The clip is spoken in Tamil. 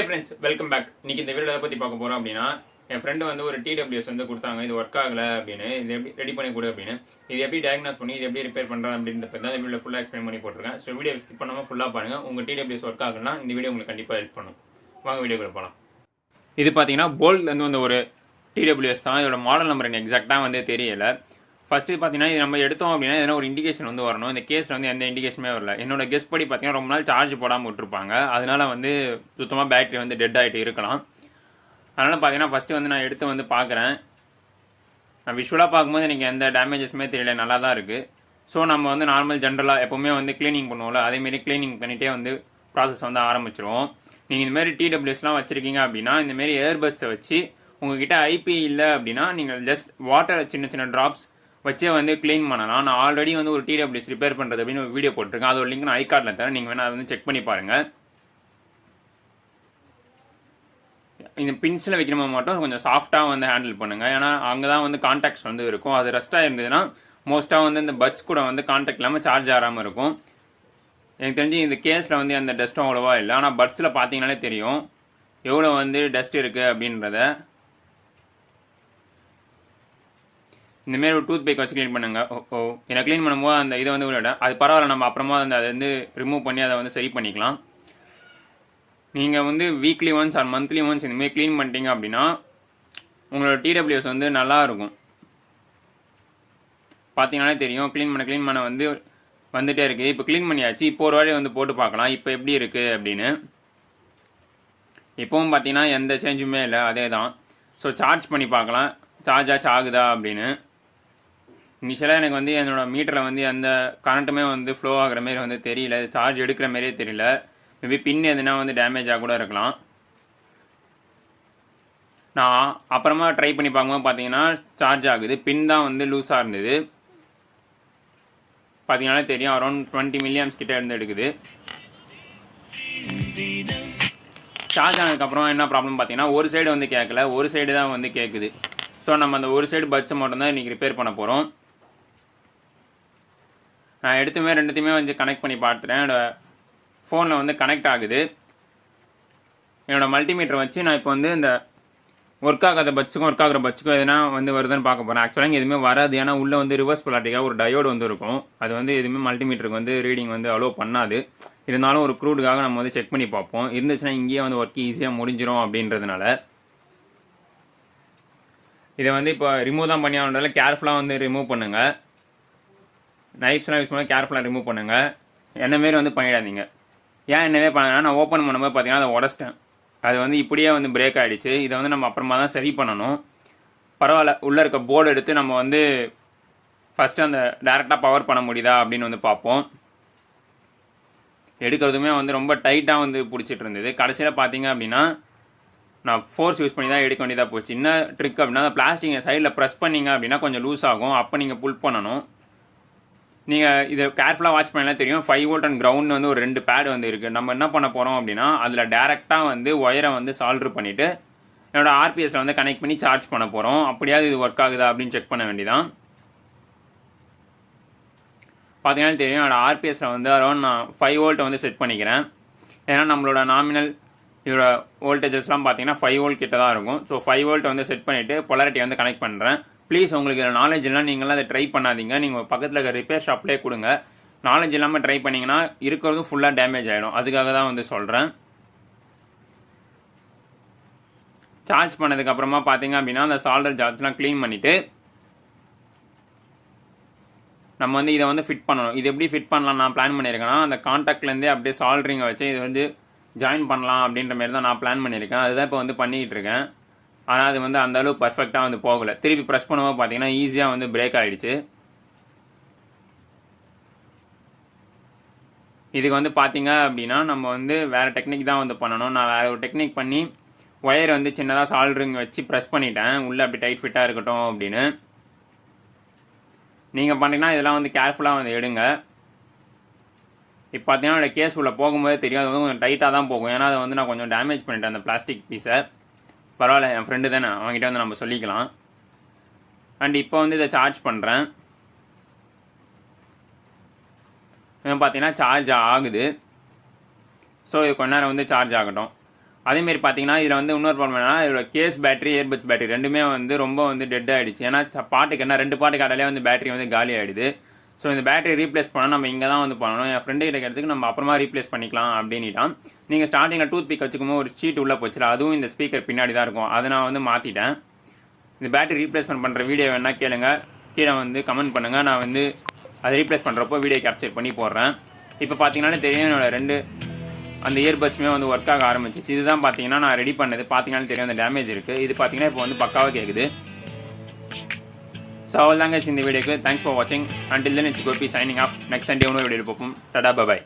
Hey friends, welcome back. இன்னைக்கு இந்த வீடியோல பத்தி பார்க்க போறோம் அப்படினா என் friend வந்து ஒரு TWS வந்து கொடுத்தாங்க. இது வர்க் ஆகல அப்படினு. இது எப்படி ரெடி பண்ணி கொடு அப்படினு. இது எப்படி டயக்னோஸ் பண்ணி இது எப்படி ரிப்பேர் பண்றோம் அப்படின்றத பத்தி இந்த வீடியோல ஃபுல்லா எக்ஸ்பிளைன் பண்ணி போட்டுருக்கேன். சோ வீடியோ ஸ்கிப் பண்ணாம ஃபுல்லா பாருங்க. உங்க TWS வர்க் ஆகலனா இந்த வீடியோ உங்களுக்கு கண்டிப்பா ஹெல்ப் பண்ணும். வாங்க வீடியோக்குள்ள போலாம். இது பாத்தீங்கன்னா போல்ட்ல இருந்து வந்த ஒரு TWS தான். இதோட மாடல் நம்பர் எனக்கு எக்ஸாக்ட்டா வந்து தெரியல. ஃபர்ஸ்ட் பார்த்தீங்கன்னா இது நம்ம எடுத்தோம் அப்படின்னா எதனா ஒரு இண்டிகேஷன் வந்து வரணும். இந்த கேஸில் வந்து எந்த இண்டிகேஷனுமே வரல. என்னோட கெஸ் படி பார்த்தீங்கன்னா ரொம்ப நாள் சார்ஜ் போடாமல் விட்டுருப்பாங்க. அதனால வந்து சுத்தமாக பேட்டரி வந்து டெட் ஆகிட்டு இருக்கலாம். அதனால் பார்த்தீங்கன்னா ஃபஸ்ட்டு வந்து நான் எடுத்து வந்து பார்க்குறேன். நான் விஷுவலாக பார்க்கும்போது எனக்கு எந்த டேமேஜஸுமே தெரியல, நல்லா தான் இருக்குது. ஸோ நம்ம வந்து நார்மல் ஜென்ரலாக எப்போவுமே வந்து க்ளீனிங் பண்ணுவோம்ல, அதேமாரி க்ளீனிங் பண்ணிகிட்டே வந்து ப்ராசஸ் வந்து ஆரம்பிச்சிருவோம். நீங்கள் இந்தமாரி TWSலாம் வச்சுருக்கீங்க அப்படின்னா இந்தமாரி ஏர்பட்ஸை வச்சு உங்ககிட்ட ஐபி இல்லை அப்படின்னா நீங்கள் ஜஸ்ட் வாட்டர் சின்ன சின்ன ட்ராப்ஸ் வச்சே வந்து க்ளீன் பண்ணலாம். நான் ஆல்ரெடி வந்து ஒரு TWS ரிப்பேர் பண்ணுறது அப்படின்னு ஒரு வீடியோ போட்டிருக்கேன். அதோட லிங்க் நான் ஐகார்டில் தரேன். நீங்கள் வேணால் அதை வந்து செக் பண்ணி பாருங்கள். இந்த பின்ஸில் வைக்கிறமா மட்டும் கொஞ்சம் சாஃப்டாக வந்து ஹேண்டில் பண்ணுங்கள். ஏன்னா அங்கே தான் வந்து கான்டாக்ட்ஸ் வந்து இருக்கும். அது ரஸ்ட்டாக இருந்ததுன்னா மோஸ்ட்டாக வந்து இந்த பட்ஸ் கூட வந்து கான்டாக்ட் இல்லாமல் சார்ஜ் ஆகாமல் இருக்கும். எனக்கு தெரிஞ்சு இந்த கேஸில் வந்து அந்த டஸ்ட்டும் அவ்வளோவா இல்லை. ஆனால் பட்ஸில் பார்த்தீங்கன்னாலே தெரியும் எவ்வளோ வந்து டஸ்ட் இருக்குது அப்படின்றத. இந்தமாரி ஒரு டூத் பேக் வச்சு க்ளீன் பண்ணுங்க. எனக்கு க்ளீன் பண்ணும்போது அந்த இதை வந்து விட அது பரவாயில்ல, நம்ம அப்புறமா அதை வந்து ரிமூவ் பண்ணி அதை வந்து சரி பண்ணிக்கலாம். நீங்கள் வந்து weekly once R monthly once இந்தமாரி க்ளீன் பண்ணிட்டீங்க அப்படின்னா உங்களோட TWS வந்து நல்லா இருக்கும். பார்த்தீங்கன்னாலே தெரியும் க்ளீன் பண்ண வந்து வந்துகிட்டே இருக்குது. இப்போ க்ளீன் பண்ணியாச்சு. இப்போ ஒரு வாட்டி வந்து போட்டு பார்க்கலாம் இப்போ எப்படி இருக்குது அப்படின்னு. இப்போவும் பார்த்தீங்கன்னா எந்த சேஞ்சுமே இல்லை, அதே தான். ஸோ சார்ஜ் பண்ணி பார்க்கலாம் சார்ஜ் ஆகுதா அப்படின்னு. இனிஷியலாக எனக்கு வந்து என்னோடய மீட்டரில் வந்து எந்த கரண்ட்டுமே வந்து ஃப்ளோ ஆகிற மாரி வந்து தெரியல, சார்ஜ் எடுக்கிற மாரியே தெரியல. மேபி பின் எதுனா வந்து டேமேஜாக கூட இருக்கலாம். நான் அப்புறமா ட்ரை பண்ணி பார்க்கும்போது பார்த்தீங்கன்னா சார்ஜ் ஆகுது. பின் தான் வந்து லூஸாக இருந்தது. பார்த்தீங்கன்னாலே தெரியும் அரௌண்ட் 20 மில்லியம்ஸ் கிட்டே இருந்து எடுக்குது. சார்ஜ் ஆனதுக்கப்புறம் என்ன ப்ராப்ளம் பார்த்தீங்கன்னா ஒரு சைடு வந்து கேட்கல, ஒரு சைடு தான் வந்து கேட்குது. ஸோ நம்ம அந்த ஒரு சைடு பட்ஸை மட்டும்தான் இன்றைக்கி ரிப்பேர் பண்ண போகிறோம். நான் ரெண்டுத்தையுமே வந்து கனெக்ட் பண்ணி பார்த்துட்டேன். என்னோடய ஃபோனில் வந்து கனெக்ட் ஆகுது. என்னோடய மல்டிமீட்டர் வச்சு நான் இப்போ வந்து இந்த ஒர்க் ஆகாத பட்ஸுக்கும் ஒர்க் ஆகிற பட்ஸுக்கும் எதுனா வந்து வருதுன்னு பார்க்க போகிறேன். ஆக்சுவலாக இங்கே எதுவுமே வராது. ஏன்னா உள்ளே வந்து ரிவர்ஸ் பொலாரிட்டிக்காக ஒரு டயோடு வந்து இருக்கும். அது வந்து எதுவுமே மல்டிமீட்டருக்கு வந்து ரீடிங் வந்து அலோவ் பண்ணாது. இருந்தாலும் ஒரு க்ரூடுக்காக நம்ம வந்து செக் பண்ணி பார்ப்போம். இருந்துச்சுன்னா இங்கேயே வந்து ஒர்க் ஈஸியாக முடிஞ்சிடும் அப்படின்றதுனால இதை வந்து இப்போ ரிமூவ் தான் பண்ணி ஆகணுன்றதால கேர்ஃபுல்லாக வந்து ரிமூவ் பண்ணுங்கள். நைஃப்ஸ்லாம் யூஸ் பண்ணால் கேர்ஃபுல்லாக ரிமூவ் பண்ணுங்கள். என்ன மாரி வந்து பண்ணிடாதீங்க. ஏன் என்னவே பண்ணேன்னா நான் ஓப்பன் பண்ணும்போது பார்த்தீங்கன்னா அதை உடச்சிட்டேன். அது வந்து இப்படியே வந்து பிரேக் ஆகிடுச்சு. இதை வந்து நம்ம அப்புறமா தான் சரி பண்ணணும். பரவாயில்ல, உள்ளே இருக்க போர்டு எடுத்து நம்ம வந்து ஃபஸ்ட்டு அந்த டேரெக்டாக பவர் பண்ண முடியுதா அப்படின்னு வந்து பார்ப்போம். எடுக்கிறதுமே வந்து ரொம்ப டைட்டாக வந்து பிடிச்சிட்டு இருந்தது. கடைசியில் பார்த்தீங்க அப்படின்னா நான் ஃபோர்ஸ் யூஸ் பண்ணி தான் எடுக்க வேண்டியதாக போச்சு. என்ன ட்ரிக் அப்படின்னா அந்த பிளாஸ்டிக் சைடில் ப்ரெஸ் பண்ணிங்க அப்படின்னா கொஞ்சம் லூஸ் ஆகும். அப்போ நீங்கள் புல் பண்ணணும். நீங்கள் இதை கேர்ஃபுல்லாக வாட்ச் பண்ணலாம் தெரியும். 5 வோல்ட் அண்ட் கிரவுண்ட் வந்து ஒரு 2 பேட் வந்து இருக்குது. நம்ம என்ன பண்ண போகிறோம் அப்படின்னா அதில் டேரெக்டாக வந்து ஒயரை வந்து சால்ட்ரு பண்ணிவிட்டு என்னோடய RPSல வந்து கனெக்ட் பண்ணி சார்ஜ் பண்ண போகிறோம். அப்படியாவது இது ஒர்க் ஆகுதா அப்படின்னு செக் பண்ண வேண்டியதான். பார்த்தீங்கன்னா தெரியும் என்னோடய RPSல வந்து அரௌண்ட் நான் 5 வோல்ட்டை வந்து செட் பண்ணிக்கிறேன். ஏன்னா நம்மளோட நாமினல் இதோட வோல்டேஜஸ்லாம் பார்த்தீங்கன்னா 5 வோல்ட் கிட்ட தான் இருக்கும். ஸோ 5 வோல்ட் வந்து செட் பண்ணிவிட்டு பொலாரிட்டியை வந்து கனெக்ட் பண்ணுறேன். ப்ளீஸ் உங்களுக்கு இதில் நாலேஜ் இல்லைனா நீங்களாம் அதை ட்ரை பண்ணாதீங்க. நீங்கள் பக்கத்தில் இருக்க ரிப்பேர் ஷாப்லேயே கொடுங்க. நாலேஜ் இல்லாமல் ட்ரை பண்ணிங்கன்னா இருக்கிறதும் ஃபுல்லாக டேமேஜ் ஆகிடும். அதுக்காக தான் வந்து சொல்கிறேன். சார்ஜ் பண்ணதுக்கப்புறமா பார்த்தீங்க அப்படின்னா அந்த சால்டர் ஜாப்ஸ்லாம் க்ளீன் பண்ணிவிட்டு நம்ம வந்து இதை வந்து ஃபிட் பண்ணணும். இது எப்படி ஃபிட் பண்ணலாம் நான் பிளான் பண்ணியிருக்கேன்னா அந்த கான்டாக்ட்லேருந்தே அப்படியே சால்ட்ரிங்கை வச்சு இது வந்து ஜாயின் பண்ணலாம் அப்படின்ற மாதிரி தான் நான் பிளான் பண்ணியிருக்கேன். அதுதான் இப்போ வந்து பண்ணிக்கிட்டு இருக்கேன். ஆனால் அது வந்து அந்தளவு பர்ஃபெக்டாக வந்து போகலை. திருப்பி ப்ரெஸ் பண்ணும்போது பார்த்தீங்கன்னா ஈஸியாக வந்து பிரேக் ஆகிடுச்சு. இதுக்கு வந்து பார்த்தீங்க அப்படின்னா நம்ம வந்து வேறு டெக்னிக் தான் வந்து பண்ணணும். நான் வேறு ஒரு டெக்னிக் பண்ணி ஒயர் வந்து சின்னதாக சால்ட்ரிங் வச்சு ப்ரெஸ் பண்ணிட்டேன். உள்ளே அப்படி டைட் ஃபிட்டாக இருக்கட்டும் அப்படின்னு. நீங்கள் பண்ணிங்கன்னா இதெல்லாம் வந்து கேர்ஃபுல்லாக வந்து எடுங்க. இப்போ பார்த்தீங்கன்னா என்னோட கேஸ் உள்ள போகும்போதே தெரியும். அது வந்து கொஞ்சம் டைட்டாக தான் போகும். ஏன்னா அதை வந்து நான் கொஞ்சம் டேமேஜ் பண்ணிட்டேன் அந்த பிளாஸ்டிக் பீஸை. பரவாயில்ல, என் ஃப்ரெண்டு தானே, அவங்ககிட்ட வந்து நம்ம சொல்லிக்கலாம். அண்ட் இப்போ வந்து இதை சார்ஜ் பண்ணுறேன். பார்த்தீங்கன்னா சார்ஜ் ஆகுது. ஸோ இது கொஞ்ச நேரம் வந்து சார்ஜ் ஆகட்டும். அதேமாரி பார்த்தீங்கன்னா இதில் வந்து இன்னொரு ப்ராப்ளம் என்னன்னா இதோட கேஸ் பேட்டரி இயர்பட்ஸ் பேட்டரி ரெண்டுமே வந்து ரொம்ப வந்து டெட் ஆகிடுச்சு. ஏன்னா பாட்டுக்கு என்ன 2 பாட்டுக்கு ஆடாலே வந்து பேட்டரி வந்து காலி ஆகிடுது. ஸோ இந்த பேட்டரி ரீப்ளேஸ் பண்ணால் நம்ம இங்கே தான் வந்து பண்ணணும். என் ஃப்ரெண்டு கிட்ட கேட்டதுக்கு நம்ம அப்புறமா ரீப்ளேஸ் பண்ணிக்கலாம் அப்படின்ட்டான். நீங்கள் ஸ்டார்டிங்கில் டூத் பிக் வச்சுக்கும்போது ஒரு ஷீட் உள்ளே போச்சுல, அதுவும் இந்த ஸ்பீக்கர் பின்னாடி தான் இருக்கும். அதை நான் வந்து மாற்றிட்டேன். இந்த பேட்டரி ரீப்ளேஸ்மெண்ட் பண்ணுற வீடியோ வேணால் கேளுங்க, கீழே வந்து கமெண்ட் பண்ணுங்கள். நான் வந்து அதை ரீப்ளேஸ் பண்ணுறப்போ வீடியோ கேப்சர் பண்ணி போடுறேன். இப்போ பார்த்தீங்கன்னா தெரியும் என்னோட 2 அந்த இயர்பட்ஸுமே வந்து ஒர்க் ஆக ஆரம்பிச்சிச்சு. இதுதான் பார்த்தீங்கன்னா நான் ரெடி பண்ணது. பார்த்தீங்கன்னா தெரியும் அந்த டேமேஜ் இருக்குது. இது பார்த்தீங்கன்னா இப்போ வந்து பக்காவாக கேட்குது. ஸோ அவ்வளோதாங்க இந்த வீடியோக்கு. தேங்க்ஸ் ஃபார் வாட்சிங். Until then it's Gopi signing off. Next Sunday இன்னொரு வீடியோ பார்ப்போம். Tata by.